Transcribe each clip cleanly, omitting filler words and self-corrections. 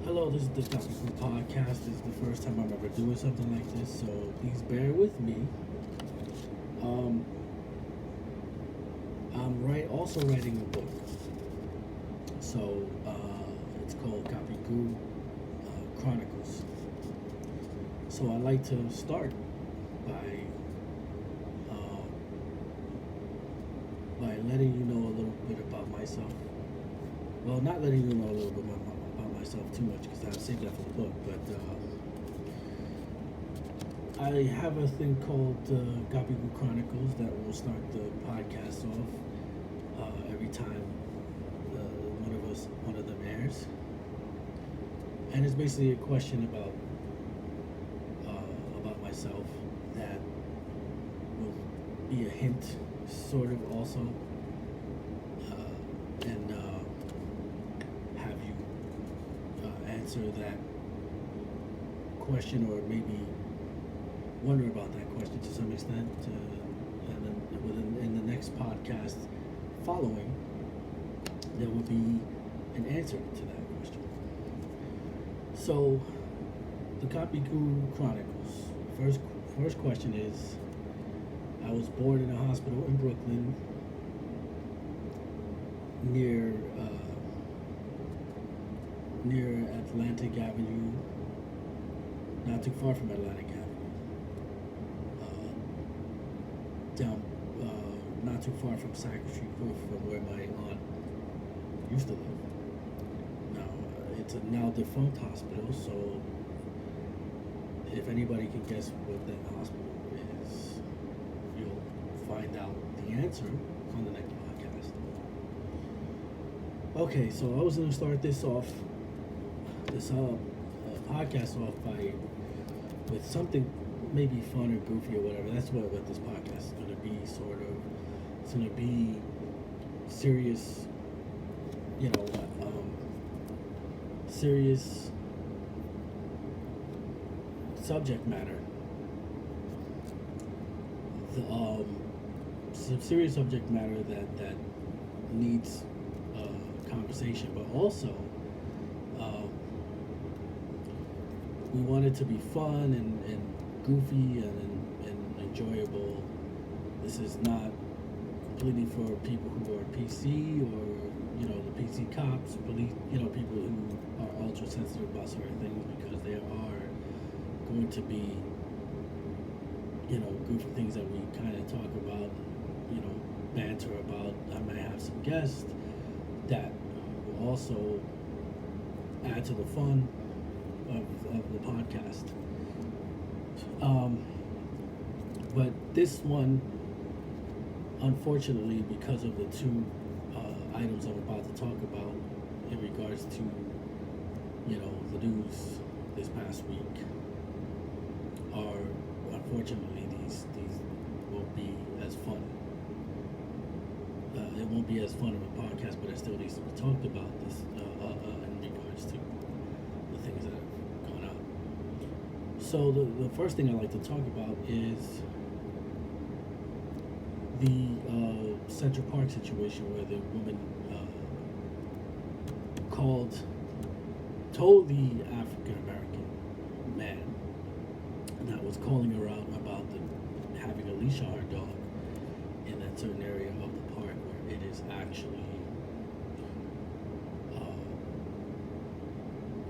Hello, this is the Capicu Podcast. This is the first time I'm ever doing something like this, so please bear with me. Um, also writing a book. So it's called Capicu Chronicles. So I like to start by uh, by letting you know a little bit about myself. Well, not letting you know a little bit about myself too much because I've saved that for the book. But I have a thing called Capicu Chronicles that will start the podcast off every time one of them airs, and it's basically a question about myself that will be a hint, sort of, also, and have you answer that question, or maybe wonder about that question to some extent, and then in the next podcast following, there will be an answer to that question. So, the Capicu Chronicles. First question is: I was born in a hospital in Brooklyn, near Atlantic Avenue, not too far from Atlantic Avenue, down not too far from Sacred Street, from where my aunt used to live. Now it's a now defunct hospital, so if anybody can guess what that hospital is, you'll find out the answer on the next podcast. Okay, so I was going to start this podcast off with something maybe fun or goofy or whatever. That's what this podcast is going to be, sort of. It's going to be serious, serious subject matter. Some serious subject matter that needs conversation, but also we want it to be fun and goofy and enjoyable. This is not completely for people who are PC, or the PC cops, police, people who are ultra sensitive about certain things, because there are going to be goofy things that we kind of talk about, banter about. I might have some guests that will also add to the fun of the podcast. But this one, unfortunately, because of the two items I'm about to talk about in regards to, the news this past week, are, unfortunately, these won't be as fun. It won't be as fun of a podcast, but it still needs to be talked about this in regards to the things that have gone out. So the first thing I like to talk about is the Central Park situation, where the woman told the African American man that was calling her out about having a leash on her dog in that certain area of the park where it is actually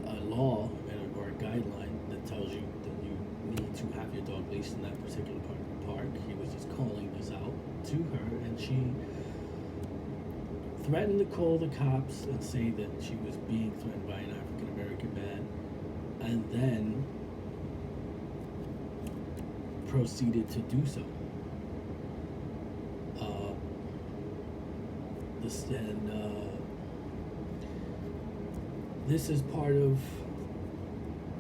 a law or a guideline that tells you that you need to have your dog leashed in that particular part of the park. He was just calling this out to her, and she threatened to call the cops and say that she was being threatened by an African American man, and then proceeded to do so. This is part of,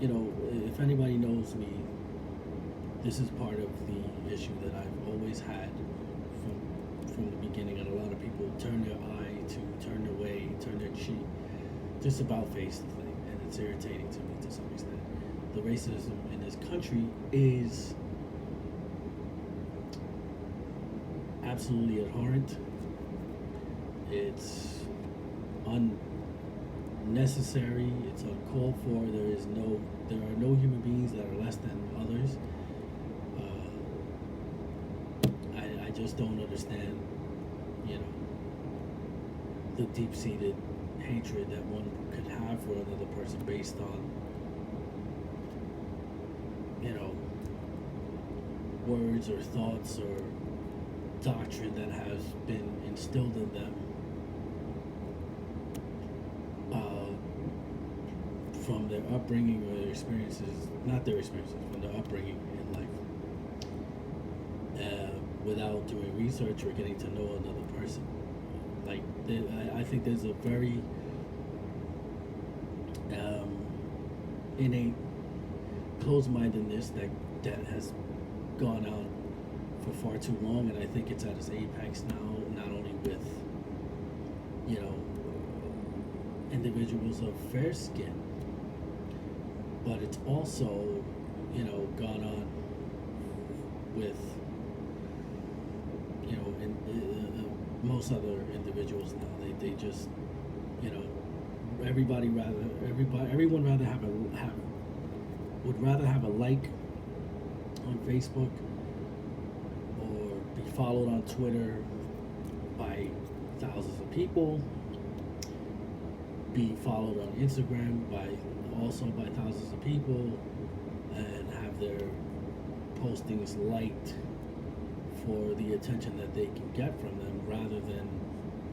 if anybody knows me, this is part of the issue that I've always had from the beginning, and a lot of people turn their eye to, turn their way, turn their cheek, just about face the thing, and it's irritating to me to some extent. The racism in this country is absolutely abhorrent. It's unnecessary. It's uncalled for. There are no human beings that are less than others. I just don't understand, you know, the deep-seated hatred that one could have for another person based on, you know, words or thoughts or doctrine that has been instilled in them from their upbringing or their experiences, not their experiences, from their upbringing in life, without doing research or getting to know another person. Like, I think there's a very innate closed-mindedness that has gone on for far too long, and I think it's at its apex now, not only with, you know, individuals of fair skin, but it's also, you know, gone on with, you know, most other individuals now. They just, you know, everyone would rather have a like on Facebook or be followed on Twitter by thousands of people, be followed on Instagram by thousands of people, and have their postings liked for the attention that they can get from them, rather than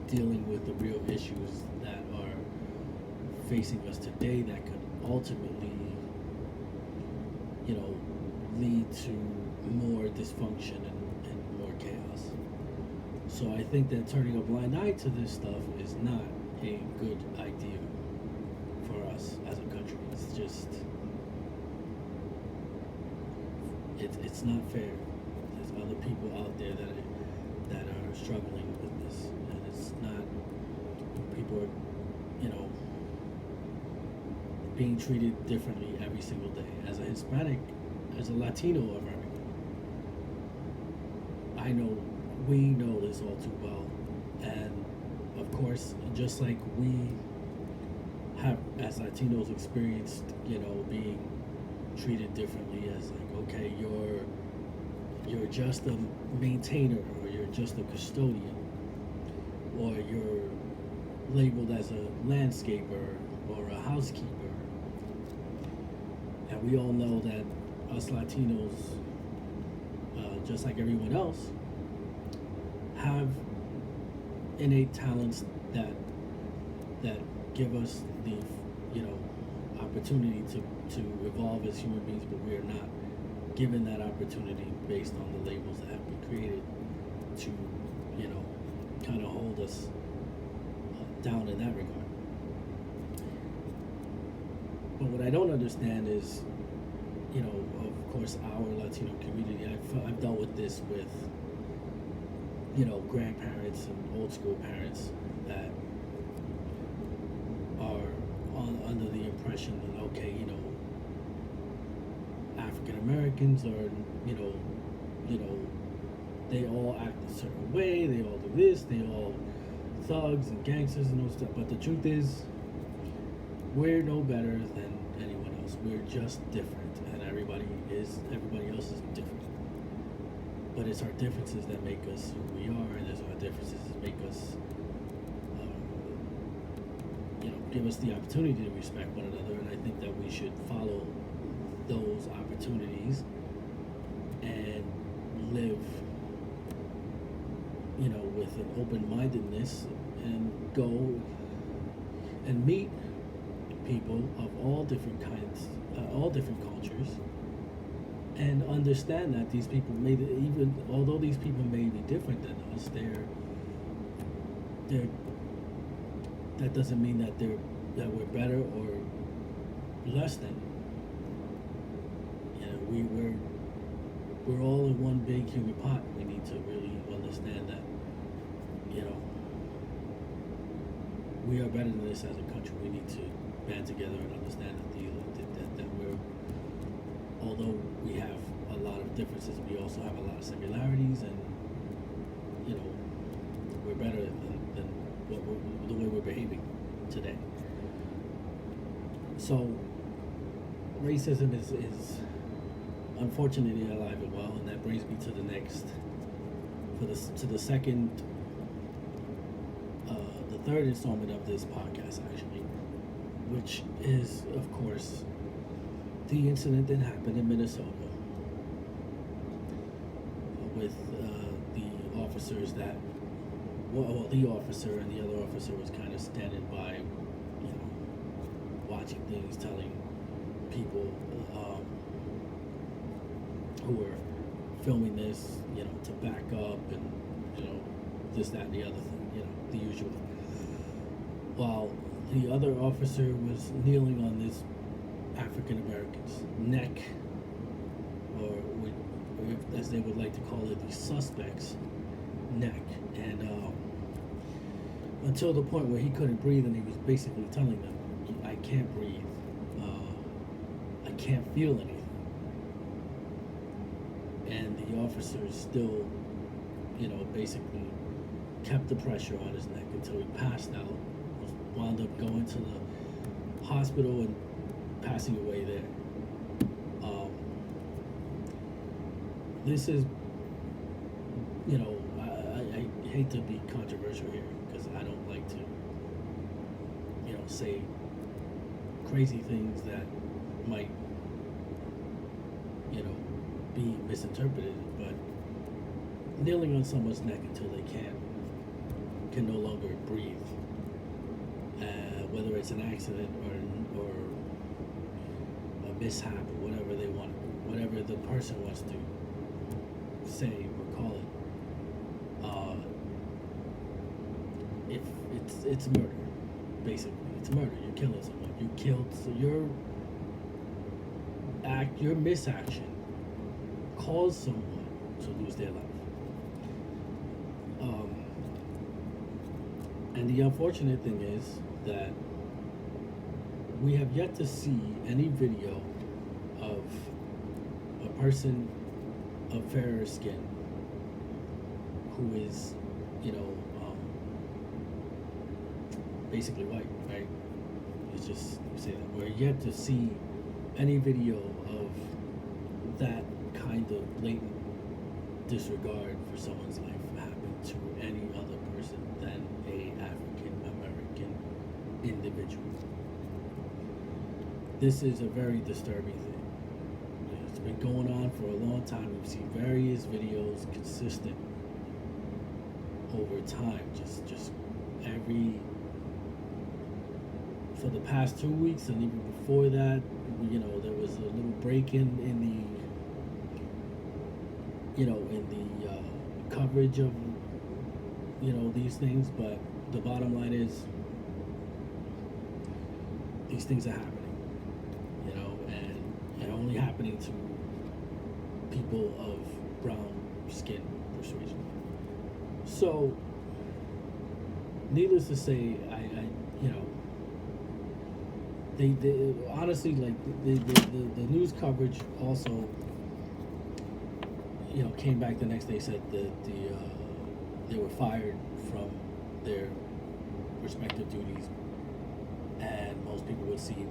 dealing with the real issues that are facing us today that could ultimately, you know, lead to more dysfunction and more chaos. So I think that turning a blind eye to this stuff is not a good idea for us as a country. It's just, it's not fair. There's other people out there that are struggling with this, and it's not, people are, you know, being treated differently every single day. As a Hispanic, as a Latino American, we know this all too well, and of course, just like we have as Latinos experienced, you know, being treated differently as like, okay, you're just a maintainer, or you're just a custodian, or you're labeled as a landscaper or a housekeeper. And we all know that us Latinos, just like everyone else, have innate talents that give us the, you know, opportunity to evolve as human beings, but we are not given that opportunity based on the labels that have been created to, you know, kind of hold us down in that regard. But what I don't understand is, you know, of course, our Latino community, I've dealt with this with, you know, grandparents and old school parents that are under the impression that, okay, you know, African Americans are, you know, they all act a certain way, they all do this, they all thugs and gangsters and those stuff. But the truth is, we're no better than anyone else. We're just different, and everybody else is different. But it's our differences that make us who we are, and it's our differences that make us, you know, give us the opportunity to respect one another. And I think that we should follow those opportunities and live, you know, with an open-mindedness, and go and meet people of all different kinds, all different cultures, and understand that these people although these people may be different than us, that doesn't mean that we're better or less than. You know, we're all in one big human pot. We need to really understand that, you know, we are better than this as a country. We need to band together and understand that we're, although we have a lot of differences, we also have a lot of similarities, and, you know, we're better than the way we're behaving today. So racism is unfortunately alive and well, and that brings me to the next, to the second, the third installment of this podcast, actually, which is, of course, the incident that happened in Minnesota with the officers that, well, the officer and the other officer was kind of standing by, watching things, telling people who were filming this, to back up and, this, that, and the other thing, the usual. While the other officer was kneeling on this African American's neck, or as they would like to call it, the suspect's neck, and until the point where he couldn't breathe, and he was basically telling them, I can't breathe, I can't feel anything. And the officers still, basically kept the pressure on his neck until he passed out, wound up going to the hospital and passing away there. This is, I hate to be controversial here, because I don't like to, say crazy things that might, be misinterpreted, but kneeling on someone's neck until they can no longer breathe, whether it's an accident or a mishap or whatever they want, whatever the person wants to say or call it, if it's murder, basically. It's murder. You're killing someone. You killed, so your misaction caused someone to lose their life. And the unfortunate thing is that we have yet to see any video of a person of fairer skin who is, basically white, right? It's just, say that we're yet to see any video of that kind of blatant disregard for someone's life happen to any other person than a African American individual. This is a very disturbing thing. It's been going on for a long time. We've seen various videos consistent over time, just every, for the past 2 weeks, and even before that, there was a little break in the coverage of, these things, but the bottom line is these things are happening, and only happening to people of brown skin persuasion. So, needless to say, they honestly, like, the news coverage also, came back the next day, said that they were fired from their respective duties, and most people would see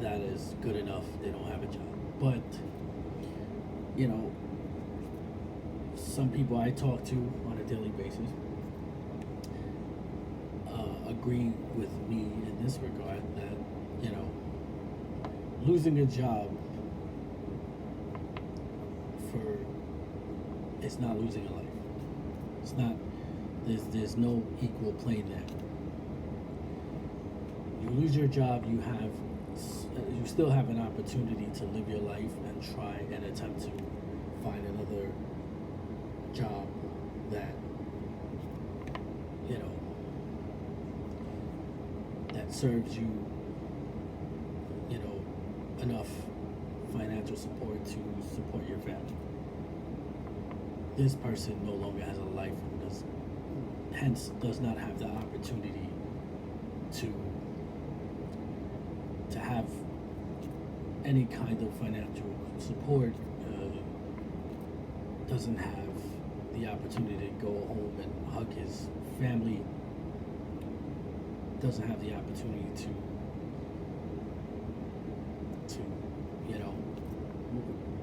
that as good enough. They don't have a job. But, some people I talk to on a daily basis agree with me in this regard that, losing a job it's not losing a life. It's not, there's no equal plane there. You lose your job, you still have an opportunity to live your life and try and attempt to find another job that, that serves you, enough financial support to support your family. This person no longer has a life and hence does not have the opportunity to have any kind of financial support, doesn't have the opportunity to go home and hug his family, doesn't have the opportunity to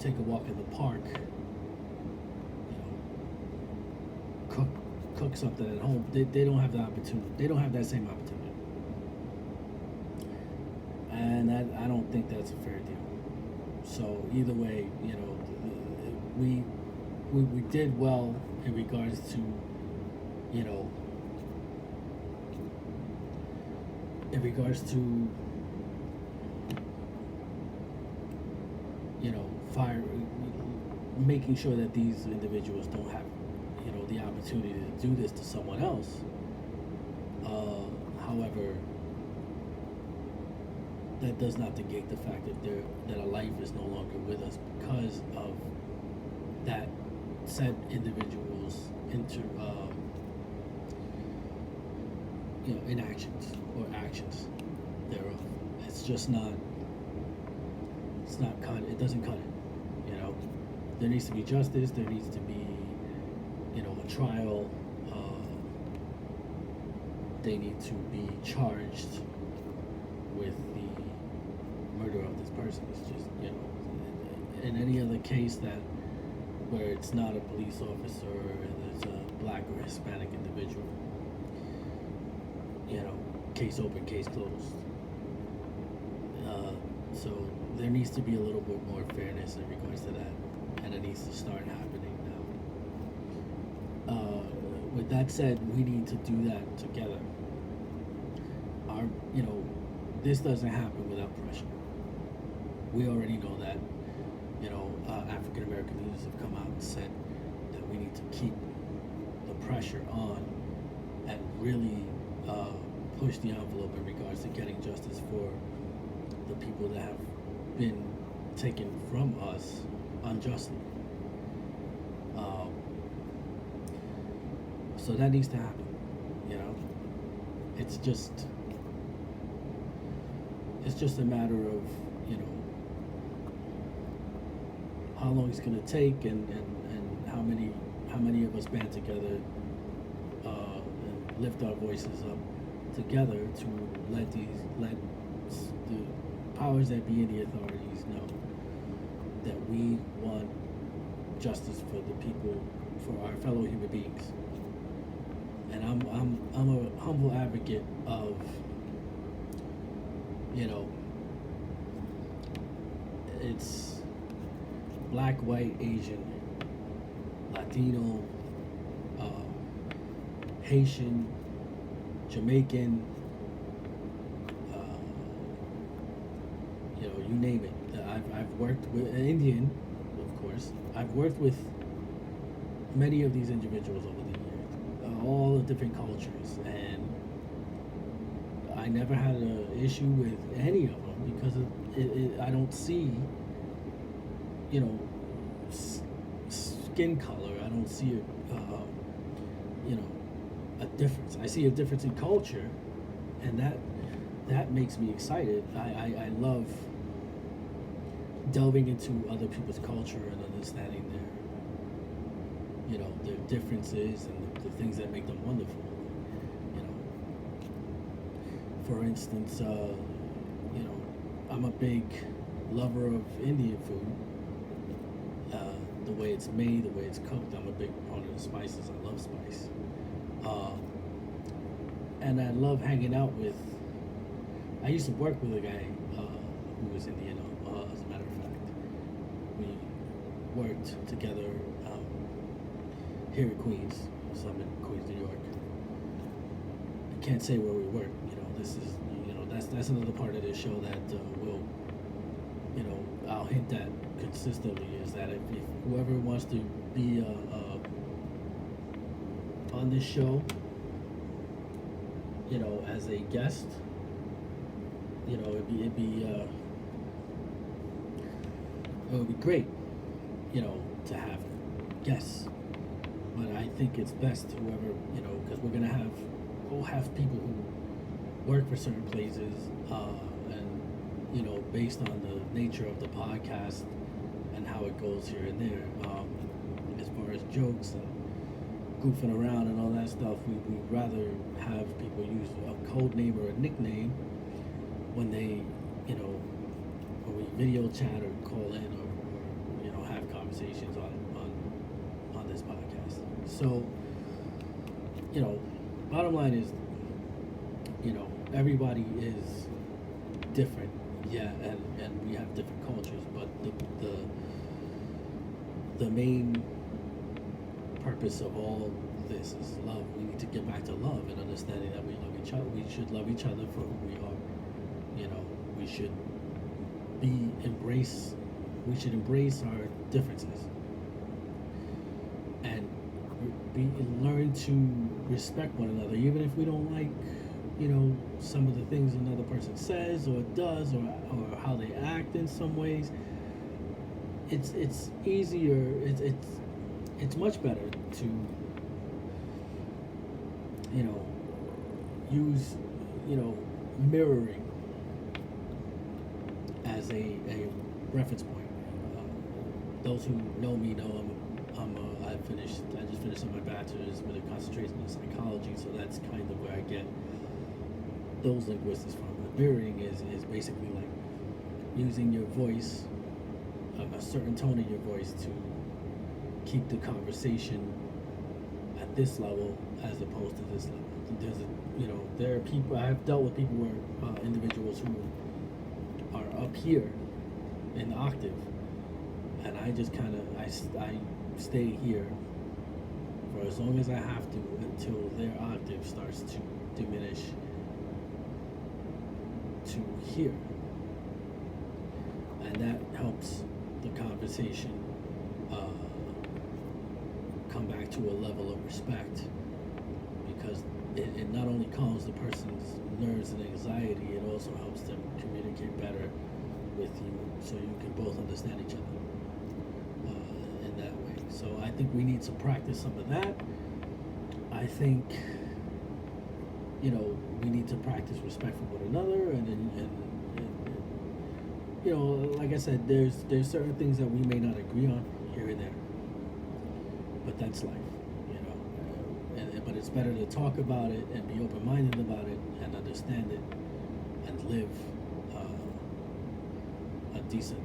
take a walk in the park, cook something at home. They don't have the opportunity. They don't have that same opportunity. And I don't think that's a fair deal. So either way, we did well in regards to, fire, making sure that these individuals don't have, the opportunity to do this to someone else. However, that does not negate the fact that a life is no longer with us because of that said individual's inactions or actions thereof. It's just not. It's not cut. It doesn't cut it. There needs to be justice. There needs to be, a trial. They need to be charged with the murder of this person. It's just, in any other case where it's not a police officer and there's a black or Hispanic individual, case open, case closed. So there needs to be a little bit more fairness in regards to that, and it needs to start happening now. With that said, we need to do that together. This doesn't happen without pressure. We already know that. African American leaders have come out and said that we need to keep the pressure on and really push the envelope in regards to getting justice for the people that have been taken from us unjustly. So that needs to happen. It's just a matter of how long it's going to take and how many of us band together and lift our voices up together to let the powers that be in the authorities know that we want justice for the people, for our fellow human beings. And I'm a humble advocate of, it's black, white, Asian, Latino, Haitian, Jamaican, you name it. I've worked with Indian, of course. I've worked with many of these individuals over the years, all the different cultures, and I never had an issue with any of them because I don't see, skin color. I don't see a difference. I see a difference in culture, and that makes me excited. I love delving into other people's culture and understanding their differences and the things that make them wonderful. For instance, I'm a big lover of Indian food. The way it's made, the way it's cooked, I'm a big proponent of spices. I love spice. And I love hanging out with, I used to work with a guy who was Indian, as a matter of fact. We worked together here in Queens, so I'm in Queens, New York. I can't say where we work, this is, that's another part of this show that I'll hint at consistently, is that if whoever wants to be on this show, as a guest, it'd be great, to have guests. But I think it's best whoever, because we'll have people who work for certain places, and based on the nature of the podcast and how it goes here and there, as far as jokes and goofing around and all that stuff, we'd rather have people use a code name or a nickname when they, when we video chat or call in or have conversations on this podcast. So, bottom line is, everybody is different, yeah, and we have different cultures, but the main purpose of all this is love. We need to get back to love and understanding that we love each other. We should love each other for who we are. We should embrace our differences and learn to respect one another, even if we don't like some of the things another person says or does, or how they act in some ways. It's easier. It's much better to use mirroring as a reference point. Those who know me know I just finished my bachelor's with a concentration in psychology, so that's kind of where I get those linguistics from. But mirroring is basically like using your voice, a certain tone of your voice, to keep the conversation at this level as opposed to this level. There are people, I've dealt with people where individuals who are up here in the octave, and I just kind of I stay here for as long as I have to until their octave starts to diminish to here, and that helps the conversation come back to a level of respect, because it not only calms the person's nerves and anxiety, it also helps them communicate better with you, so you can both understand each other in that way. So I think we need to practice some of that. I think we need to practice respect for one another, and like I said, there's certain things that we may not agree on here and there, but that's life, but it's better to talk about it and be open-minded about it and understand it and live a decent,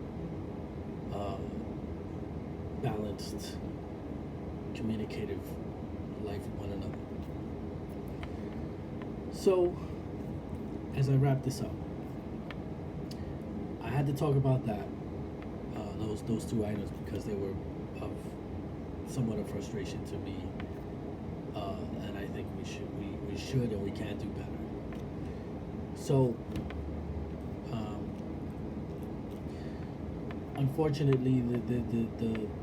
balanced, communicative life with one another. So, as I wrap this up, I had to talk about that, those two items, because they were of somewhat of frustration to me, and I think we should and we can do better. So, unfortunately,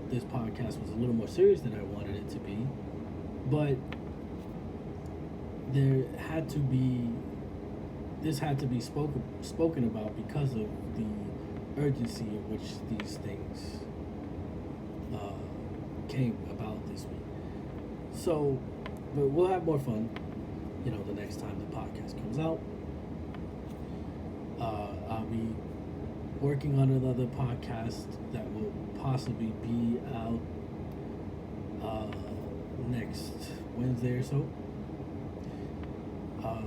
this podcast was a little more serious than I wanted it to be, but this had to be spoken about because of the urgency in which these things came about this week. So, but we'll have more fun, the next time the podcast comes out. I'll be working on another podcast that will possibly be out next Wednesday or so.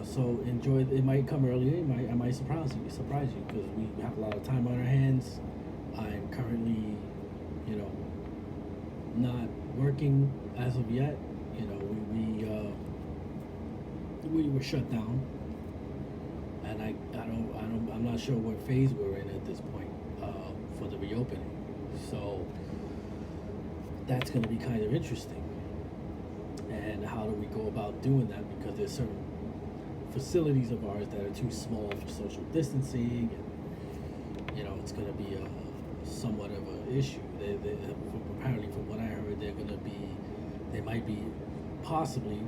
So enjoy. It might come earlier. I might surprise you because we have a lot of time on our hands. I'm currently, not working as of yet. We were shut down, and I'm not sure what phase we're in at this point for the reopening. So that's going to be kind of interesting. And how do we go about doing that? Because there's certain facilities of ours that are too small for social distancing, and it's going to be somewhat of an issue. Apparently, from what I heard, they might be possibly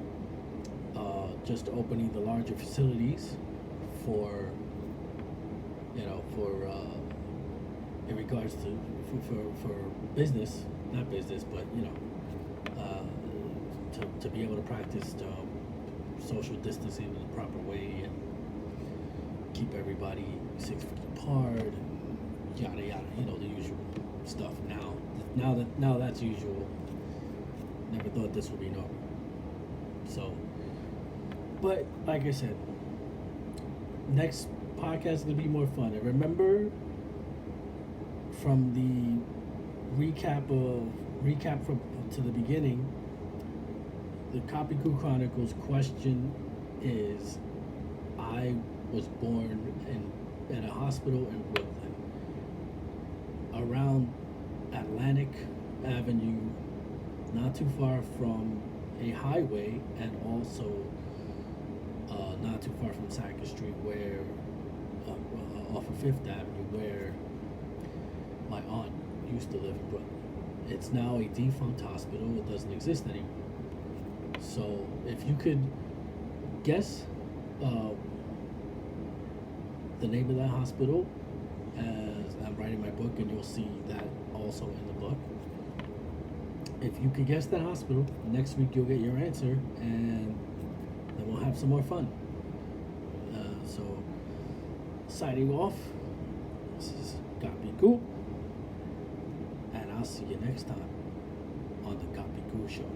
just opening the larger facilities for in regards to for business, not business, but to be able to practice social distancing in the proper way and keep everybody 6 feet apart and yada yada, the usual stuff. Now that's usual. Never thought this would be normal. So, but like I said, next podcast is gonna be more fun. And remember, from the recap from to the beginning. The Capicu Chronicles question is: I was born at a hospital in Brooklyn, around Atlantic Avenue, not too far from a highway, and also not too far from Sacker Street, where off of Fifth Avenue, where my aunt used to live in Brooklyn. It's now a defunct hospital. It doesn't exist anymore. So if you could guess the name of that hospital, as I'm writing my book, and you'll see that also in the book. If you could guess that hospital, next week you'll get your answer, and then we'll have some more fun. So, signing off, this is Capicu, and I'll see you next time on the Capicu Show.